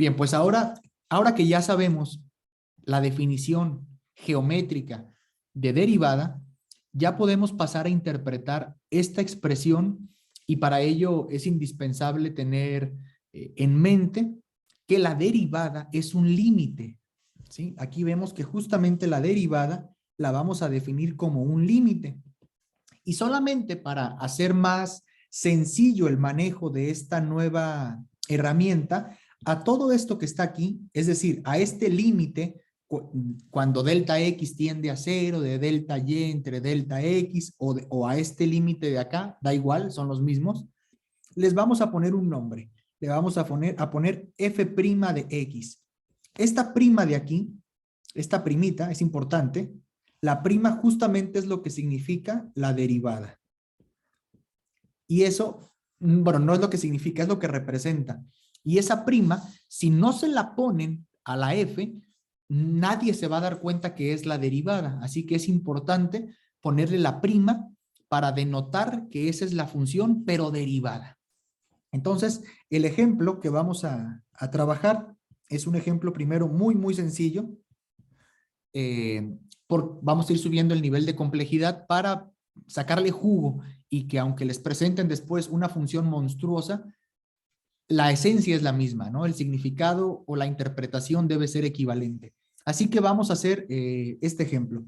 Bien, pues ahora que ya sabemos la definición geométrica de derivada, ya podemos pasar a interpretar esta expresión y para ello es indispensable tener en mente que la derivada es un límite, ¿sí? Aquí vemos que justamente la derivada la vamos a definir como un límite. Y solamente para hacer más sencillo el manejo de esta nueva herramienta, a todo esto que está aquí, es decir, a este límite, cuando delta x tiende a 0, de delta y entre delta x, o a este límite de acá, da igual, son los mismos, les vamos a poner un nombre. Le vamos a poner f' de x. Esta prima de aquí, esta primita, es importante. La prima justamente es lo que significa la derivada. Y eso, bueno, no es lo que significa, es lo que representa. Y esa prima, si no se la ponen a la f, nadie se va a dar cuenta que es la derivada. Así que es importante ponerle la prima para denotar que esa es la función, pero derivada. Entonces, el ejemplo que vamos a trabajar es un ejemplo primero muy sencillo. Vamos a ir subiendo el nivel de complejidad para sacarle jugo y que aunque les presenten después una función monstruosa, la esencia es la misma, ¿no? El significado o la interpretación debe ser equivalente. Así que vamos a hacer este ejemplo.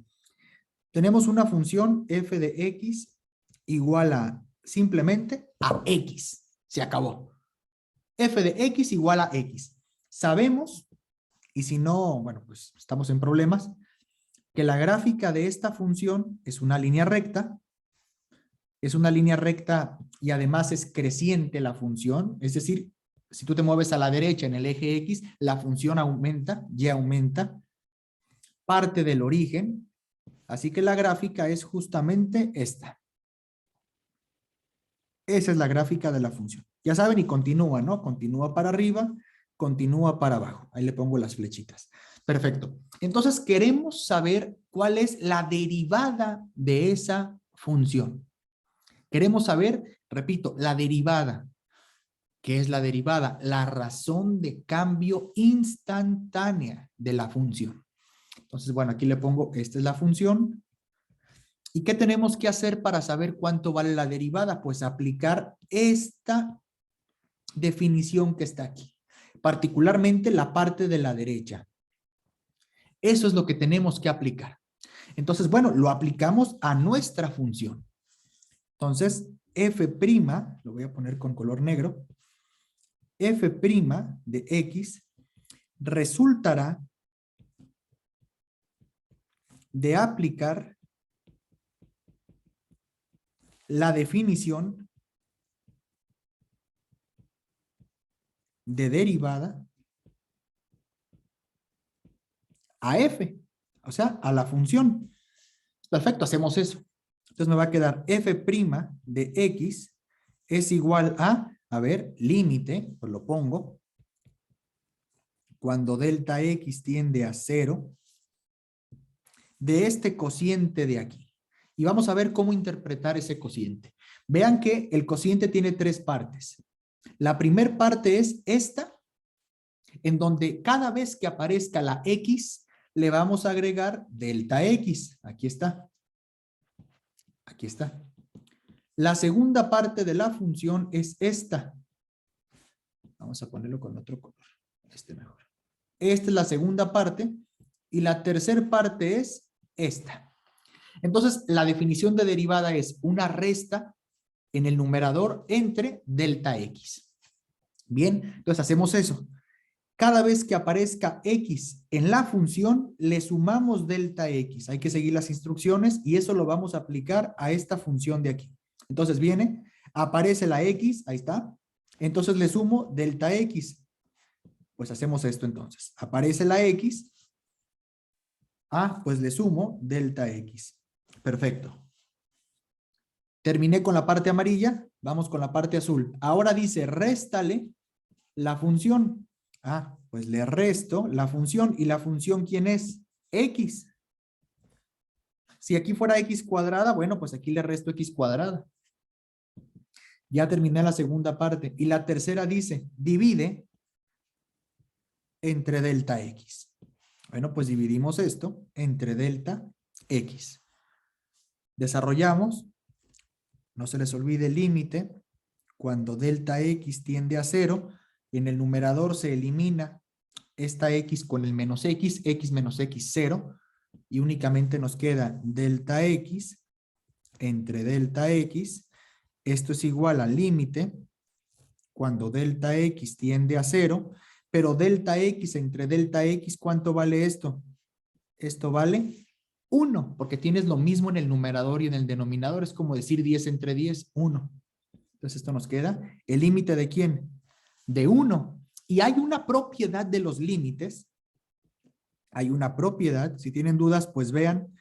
Tenemos una función f de x igual a simplemente a x. Se acabó. F de x igual a x. Sabemos, y si no, bueno, pues estamos en problemas, que la gráfica de esta función es una línea recta y además es creciente la función, es decir, si tú te mueves a la derecha en el eje X, la función aumenta, y aumenta, parte del origen, así que la gráfica es justamente esta. Esa es la gráfica de la función. Ya saben, y continúa, ¿no? Continúa para arriba, continúa para abajo. Ahí le pongo las flechitas. Perfecto. Entonces queremos saber cuál es la derivada de esa función. Queremos saber, repito, la derivada. ¿Qué es la derivada? La razón de cambio instantánea de la función. Entonces, bueno, aquí le pongo, esta es la función. ¿Y qué tenemos que hacer para saber cuánto vale la derivada? Pues aplicar esta definición que está aquí, particularmente la parte de la derecha. Eso es lo que tenemos que aplicar. Entonces, bueno, lo aplicamos a nuestra función. Entonces, f', lo voy a poner con color negro, f' de x resultará de aplicar la definición de derivada a f, o sea, a la función. Perfecto, hacemos eso. Entonces me va a quedar f' de x es igual a ver, límite, pues lo pongo, cuando delta x tiende a 0, de este cociente de aquí. Y vamos a ver cómo interpretar ese cociente. Vean que el cociente tiene tres partes. La primera parte es esta, en donde cada vez que aparezca la x, le vamos a agregar delta x. Aquí está. Aquí está. La segunda parte de la función es esta. Vamos a ponerlo con otro color. Este mejor. Esta es la segunda parte. Y la tercera parte es esta. Entonces, la definición de derivada es una resta en el numerador entre delta x. Bien, entonces hacemos eso. Cada vez que aparezca x en la función, le sumamos delta x. Hay que seguir las instrucciones y eso lo vamos a aplicar a esta función de aquí. Entonces viene, aparece la x, ahí está. Entonces le sumo delta x. Pues hacemos esto entonces. Aparece la x. Pues le sumo delta x. Perfecto. Terminé con la parte amarilla, vamos con la parte azul. Ahora dice, réstale la función. Pues le resto la función. ¿Y la función quién es? X. Si aquí fuera x cuadrada, bueno, pues aquí le resto x cuadrada. Ya terminé la segunda parte. Y la tercera dice, divide entre delta X. Bueno, pues dividimos esto entre delta X. Desarrollamos, no se les olvide el límite, cuando delta X tiende a 0, en el numerador se elimina esta X con el menos X menos X 0, y únicamente nos queda delta X entre delta X. Esto es igual al límite cuando delta X tiende a 0, pero delta X entre delta X, ¿cuánto vale esto? Esto vale 1, porque tienes lo mismo en el numerador y en el denominador. Es como decir 10 entre 10, 1. Entonces esto nos queda el límite ¿de quién? De 1. Y hay una propiedad de los límites. Hay una propiedad. Si tienen dudas, pues vean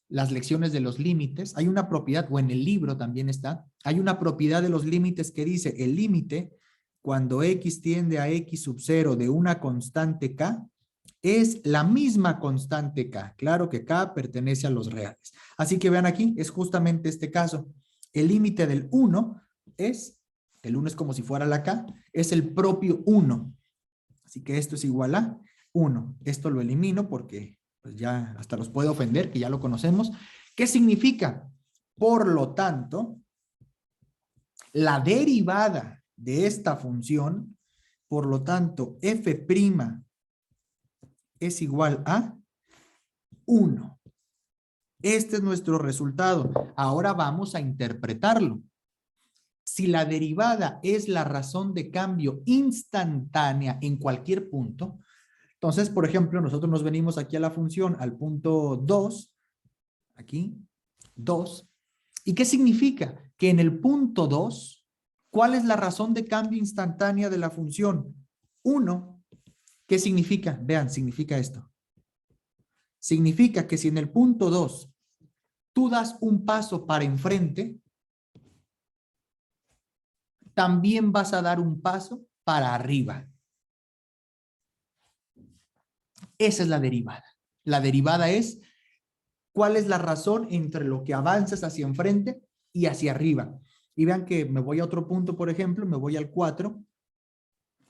las lecciones de los límites. Hay una propiedad, o en el libro también está, hay una propiedad de los límites que dice el límite cuando X tiende a X sub 0 de una constante K es la misma constante K. Claro que K pertenece a los reales. Así que vean aquí, es justamente este caso. El límite del 1 es, el 1 es como si fuera la K, es el propio 1. Así que esto es igual a 1. Esto lo elimino porque pues ya hasta los puede ofender, que ya lo conocemos. ¿Qué significa? Por lo tanto, la derivada de esta función, por lo tanto, f' es igual a 1. Este es nuestro resultado. Ahora vamos a interpretarlo. Si la derivada es la razón de cambio instantánea en cualquier punto, entonces, por ejemplo, nosotros nos venimos aquí a la función, al punto 2, aquí, 2. ¿Y qué significa? Que en el punto 2, ¿cuál es la razón de cambio instantánea de la función? 1. ¿Qué significa? Vean, significa esto. Significa que si en el punto 2 tú das un paso para enfrente, también vas a dar un paso para arriba. Esa es la derivada. La derivada es cuál es la razón entre lo que avanzas hacia enfrente y hacia arriba. Y vean que me voy a otro punto, por ejemplo, me voy al 4.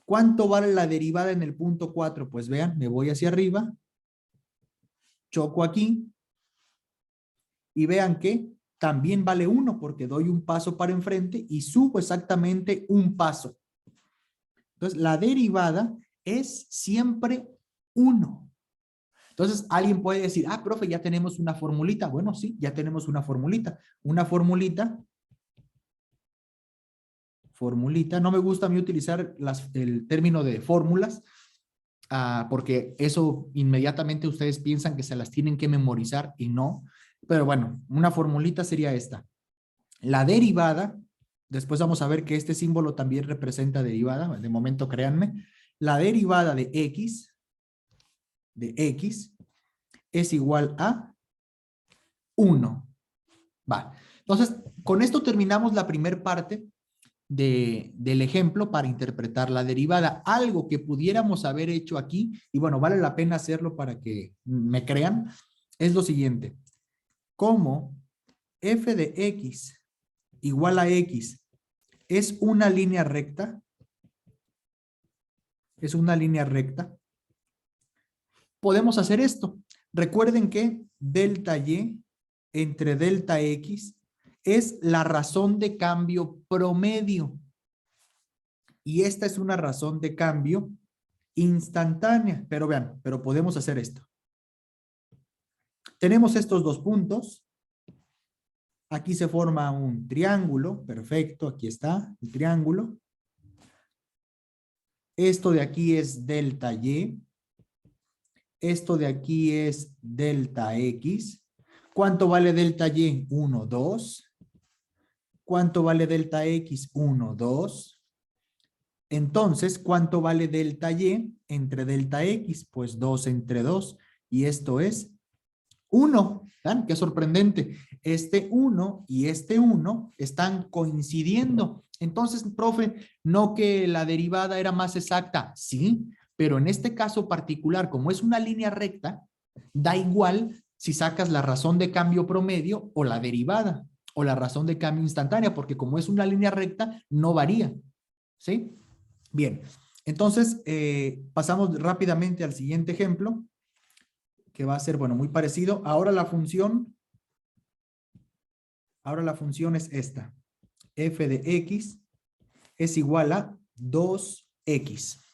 ¿Cuánto vale la derivada en el punto 4? Pues vean, me voy hacia arriba, choco aquí, y vean que también vale 1 porque doy un paso para enfrente y subo exactamente un paso. Entonces, la derivada es siempre 1. Entonces, alguien puede decir, ah, profe, ya tenemos una formulita. Bueno, sí, ya tenemos una formulita. Una formulita, no me gusta a mí utilizar el término de fórmulas, porque eso inmediatamente ustedes piensan que se las tienen que memorizar y no. Pero bueno, una formulita sería esta. La derivada, después vamos a ver que este símbolo también representa derivada, de momento créanme, la derivada de x es igual a 1. Va. Entonces, con esto terminamos la primera parte del ejemplo para interpretar la derivada. Algo que pudiéramos haber hecho aquí, y bueno, vale la pena hacerlo para que me crean, es lo siguiente. Como f de x igual a x es una línea recta, podemos hacer esto. Recuerden que delta y entre delta x es la razón de cambio promedio. Y esta es una razón de cambio instantánea. Pero vean, pero podemos hacer esto. Tenemos estos dos puntos. Aquí se forma un triángulo. Perfecto, aquí está el triángulo. Esto de aquí es delta y. Esto de aquí es delta x. ¿Cuánto vale delta y? 1, 2. ¿Cuánto vale delta x? 1, 2. Entonces, ¿cuánto vale delta y entre delta x? Pues 2 entre 2. Y esto es 1. ¿Ven? Qué sorprendente. Este 1 y este 1 están coincidiendo. Entonces, profe, ¿no que la derivada era más exacta? Sí, pero en este caso particular, como es una línea recta, da igual si sacas la razón de cambio promedio o la derivada o la razón de cambio instantánea, porque como es una línea recta, no varía. ¿Sí? Bien, Entonces, pasamos rápidamente al siguiente ejemplo, que va a ser, bueno, muy parecido. Ahora la función es esta. F de X es igual a 2X.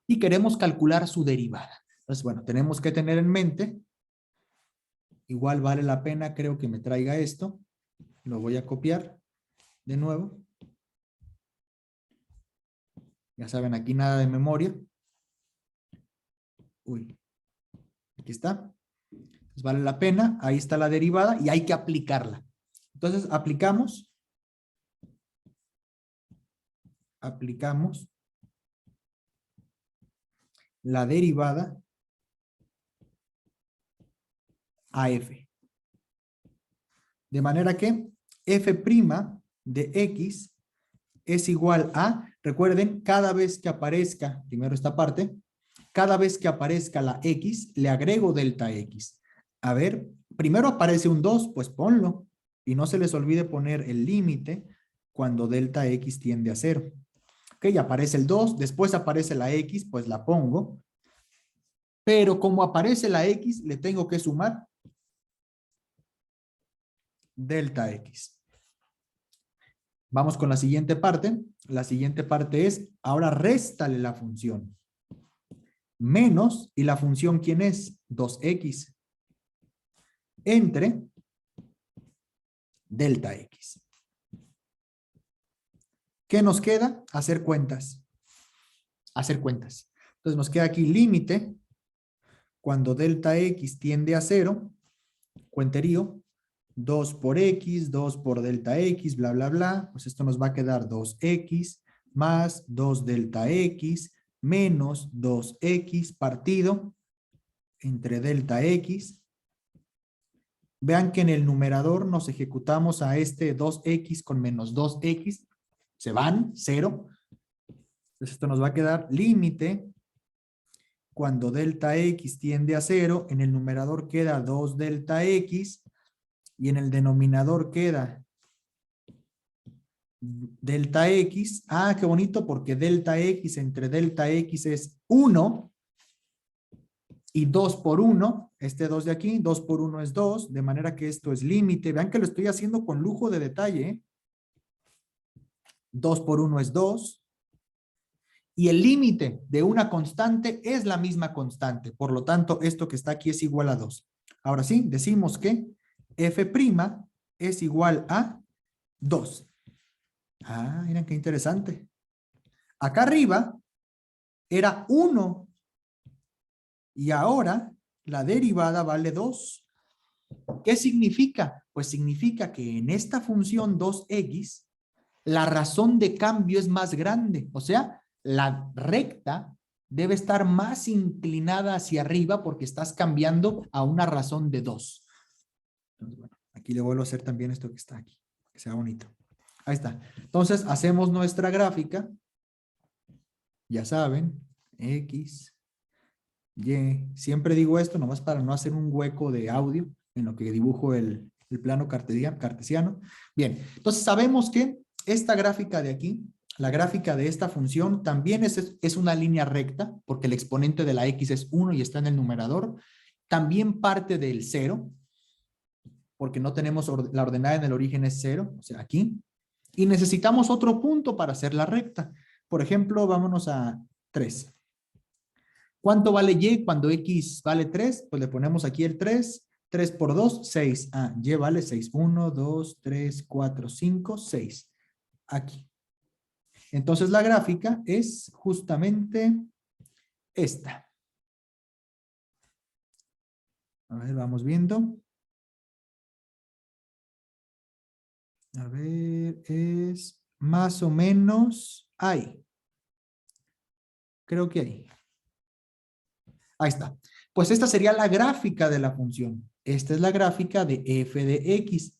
Y queremos calcular su derivada. Entonces, bueno, tenemos que tener en mente, igual vale la pena, creo que me traiga esto. Lo voy a copiar de nuevo. Ya saben, aquí nada de memoria. Uy, aquí está. Entonces vale la pena, ahí está la derivada y hay que aplicarla. Entonces aplicamos la derivada a f. De manera que f' de x es igual a, recuerden, cada vez que aparezca, primero esta parte, cada vez que aparezca la x, le agrego delta x. A ver, primero aparece un 2, pues ponlo. Y no se les olvide poner el límite cuando delta x tiende a 0. Ok, aparece el 2, después aparece la x, pues la pongo. Pero como aparece la x, le tengo que sumar delta x. Vamos con la siguiente parte. La siguiente parte es, ahora réstale la función. Menos, ¿y la función quién es? 2x. Entre delta x. ¿Qué nos queda? Hacer cuentas. Hacer cuentas. Entonces nos queda aquí límite. Cuando delta x tiende a 0, cuenterío, 2 por x, 2 por delta x, bla, bla, bla. Pues esto nos va a quedar 2x más 2 delta x menos 2x partido entre delta x. Vean que en el numerador nos ejecutamos a este 2x con menos 2x. Se van, 0. Entonces esto nos va a quedar límite. Cuando delta x tiende a 0, en el numerador queda 2 delta x y en el denominador queda delta x. Ah, qué bonito, porque delta x entre delta x es 1 y 2 por 1, este 2 de aquí, 2 por 1 es 2, de manera que esto es límite. Vean que lo estoy haciendo con lujo de detalle, ¿eh? 2 por 1 es 2. Y el límite de una constante es la misma constante. Por lo tanto, esto que está aquí es igual a 2. Ahora sí, decimos que f' es igual a 2. Ah, miren qué interesante. Acá arriba era 1. Y ahora la derivada vale 2. ¿Qué significa? Pues significa que en esta función 2x, la razón de cambio es más grande. O sea, la recta debe estar más inclinada hacia arriba porque estás cambiando a una razón de 2. Entonces, bueno, aquí le vuelvo a hacer también esto que está aquí, que sea bonito. Ahí está. Entonces, hacemos nuestra gráfica. Ya saben, X, Y. Siempre digo esto nomás para no hacer un hueco de audio en lo que dibujo el plano cartesiano. Bien, entonces sabemos que esta gráfica de aquí, la gráfica de esta función, también es una línea recta, porque el exponente de la x es 1 y está en el numerador. También parte del 0, porque no tenemos la ordenada en el origen es 0, o sea, aquí. Y necesitamos otro punto para hacer la recta. Por ejemplo, vámonos a 3. ¿Cuánto vale y cuando x vale 3? Pues le ponemos aquí el 3. 3 por 2, 6. Ah, y vale 6. 1, 2, 3, 4, 5, 6. Aquí. Entonces la gráfica es justamente esta. A ver, vamos viendo. A ver, es más o menos ahí. Creo que ahí. Ahí está. Pues esta sería la gráfica de la función. Esta es la gráfica de f de x.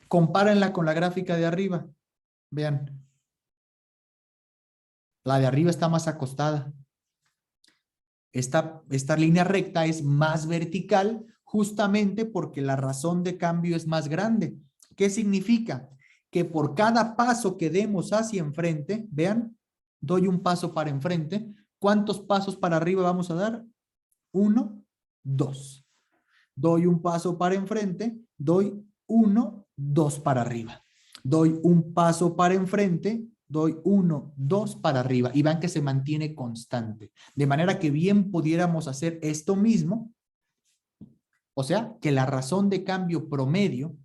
Compárenla con la gráfica de arriba. Vean. La de arriba está más acostada. Esta línea recta es más vertical justamente porque la razón de cambio es más grande. ¿Qué significa? Que por cada paso que demos hacia enfrente, vean, doy un paso para enfrente. ¿Cuántos pasos para arriba vamos a dar? 1, 2. Doy un paso para enfrente, doy 1, 2 para arriba. Doy un paso para enfrente, doy 1, 2 para arriba. Y vean que se mantiene constante. De manera que bien pudiéramos hacer esto mismo. O sea, que la razón de cambio promedio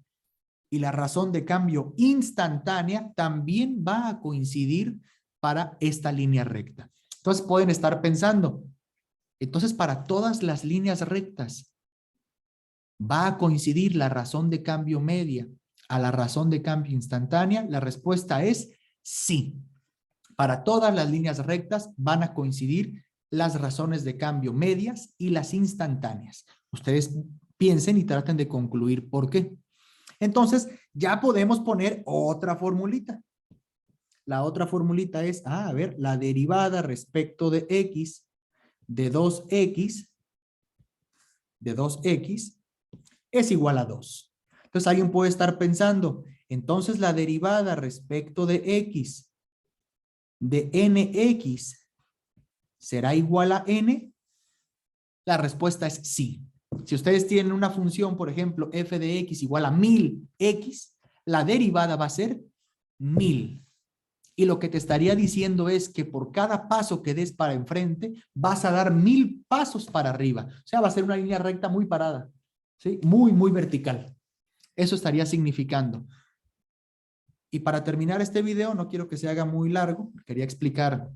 y la razón de cambio instantánea también va a coincidir para esta línea recta. Entonces pueden estar pensando, entonces para todas las líneas rectas va a coincidir la razón de cambio media a la razón de cambio instantánea. La respuesta es sí. Para todas las líneas rectas van a coincidir las razones de cambio medias y las instantáneas. Ustedes piensen y traten de concluir por qué. Entonces, ya podemos poner otra formulita. La otra formulita es, a ver, la derivada respecto de x de 2x es igual a 2. Entonces, alguien puede estar pensando, entonces la derivada respecto de x de nx será igual a n. La respuesta es sí. Si ustedes tienen una función, por ejemplo, f de x igual a 1000x, la derivada va a ser 1000. Y lo que te estaría diciendo es que por cada paso que des para enfrente, vas a dar 1000 pasos para arriba. O sea, va a ser una línea recta muy parada, ¿sí? Muy, muy vertical. Eso estaría significando. Y para terminar este video, no quiero que se haga muy largo, quería explicar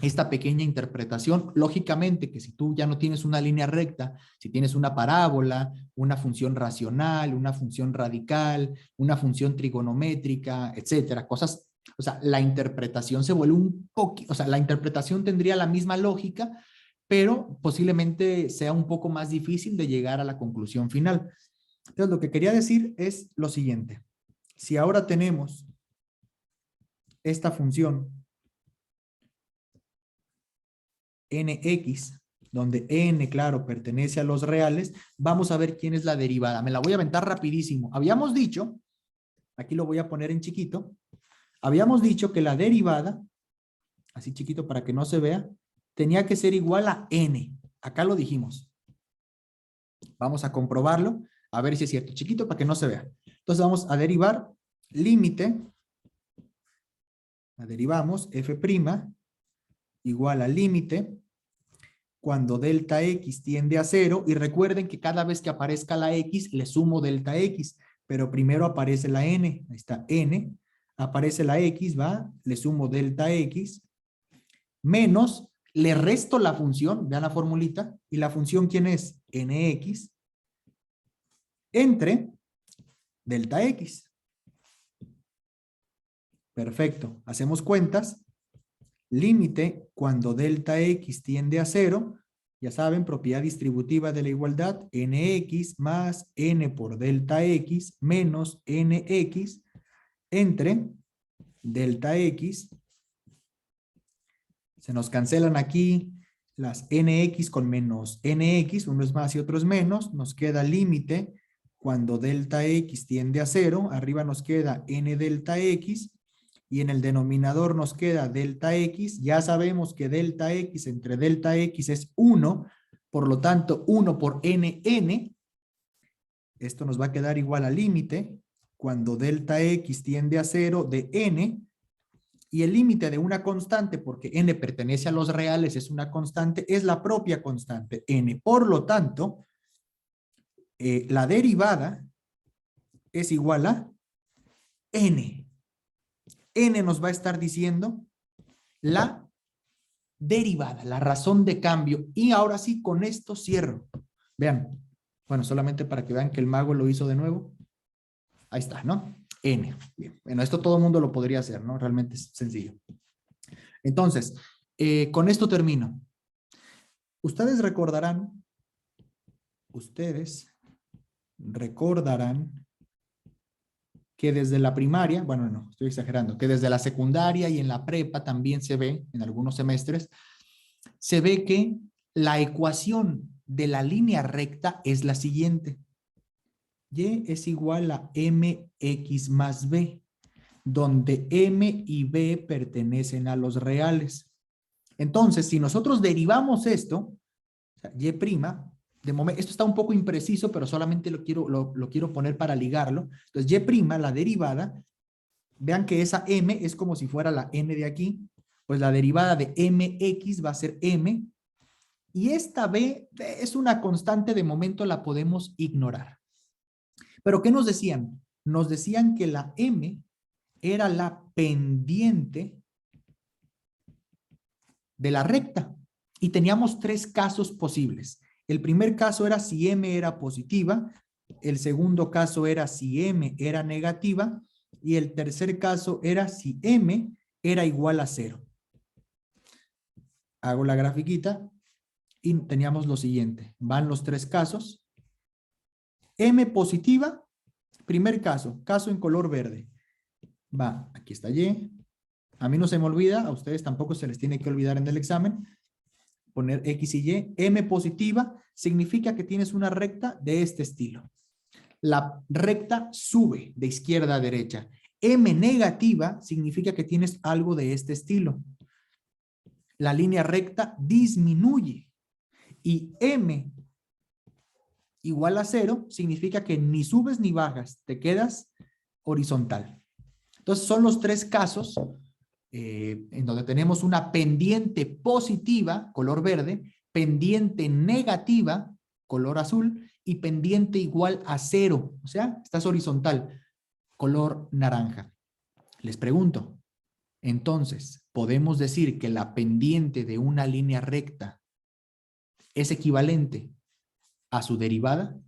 esta pequeña interpretación. Lógicamente que si tú ya no tienes una línea recta, si tienes una parábola, una función racional, una función radical, una función trigonométrica, etcétera, cosas, o sea, la interpretación se vuelve un poquito, o sea, la interpretación tendría la misma lógica, pero posiblemente sea un poco más difícil de llegar a la conclusión final. Entonces, lo que quería decir es lo siguiente. Si ahora tenemos esta función nx, donde n, claro, pertenece a los reales, vamos a ver quién es la derivada. Me la voy a aventar rapidísimo. Habíamos dicho, aquí lo voy a poner en chiquito, habíamos dicho que la derivada, así chiquito para que no se vea, tenía que ser igual a n. Acá lo dijimos. Vamos a comprobarlo, a ver si es cierto. Chiquito para que no se vea. Entonces vamos a derivar límite, la derivamos, f' igual a límite cuando delta x tiende a 0, y recuerden que cada vez que aparezca la x le sumo delta x, pero primero aparece la n, ahí está n, aparece la x, va, le sumo delta x, menos, le resto la función, vean la formulita, y la función ¿quién es? Nx, entre delta x. Perfecto, hacemos cuentas. Límite cuando delta x tiende a 0, ya saben, propiedad distributiva de la igualdad, nx más n por delta x menos nx entre delta x. Se nos cancelan aquí las nx con menos nx, uno es más y otro es menos, nos queda límite cuando delta x tiende a 0, arriba nos queda n delta x, y en el denominador nos queda delta x. Ya sabemos que delta x entre delta x es 1, por lo tanto 1 por nn, esto nos va a quedar igual al límite cuando delta x tiende a 0 de n, y el límite de una constante, porque n pertenece a los reales, es una constante, es la propia constante n. Por lo tanto, la derivada es igual a n. N nos va a estar diciendo la derivada, la razón de cambio. Y ahora sí, con esto cierro. Vean, bueno, solamente para que vean que el mago lo hizo de nuevo. Ahí está, ¿no? N. Bien. Bueno, esto todo el mundo lo podría hacer, ¿no? Realmente es sencillo. Entonces, con esto termino. Ustedes recordarán que desde la primaria, bueno, no, estoy exagerando, que desde la secundaria y en la prepa también se ve, en algunos semestres, se ve que la ecuación de la línea recta es la siguiente. Y es igual a mx más b. donde M y B pertenecen a los reales. Entonces, si nosotros derivamos esto, o sea, Y', de momento, esto está un poco impreciso, pero solamente lo quiero poner para ligarlo. Entonces, Y', la derivada, vean que esa M es como si fuera la N de aquí, pues la derivada de MX va a ser M, y esta B es una constante, de momento la podemos ignorar. Pero ¿qué nos decían? Nos decían que la M era la pendiente de la recta. Y teníamos tres casos posibles. El primer caso era si M era positiva, el segundo caso era si M era negativa, y el tercer caso era si M era igual a 0. Hago la grafiquita y teníamos lo siguiente. Van los tres casos. M positiva, primer caso, caso en color verde. Va, aquí está Y. A mí no se me olvida, a ustedes tampoco se les tiene que olvidar en el examen. Poner X y Y. M positiva significa que tienes una recta de este estilo. La recta sube de izquierda a derecha. M negativa significa que tienes algo de este estilo. La línea recta disminuye. Y M igual a 0 significa que ni subes ni bajas, te quedas horizontal. Entonces son los tres casos en donde tenemos una pendiente positiva, color verde, pendiente negativa, color azul, y pendiente igual a 0, o sea, estás horizontal, color naranja. Les pregunto, entonces, ¿podemos decir que la pendiente de una línea recta es equivalente a su derivada?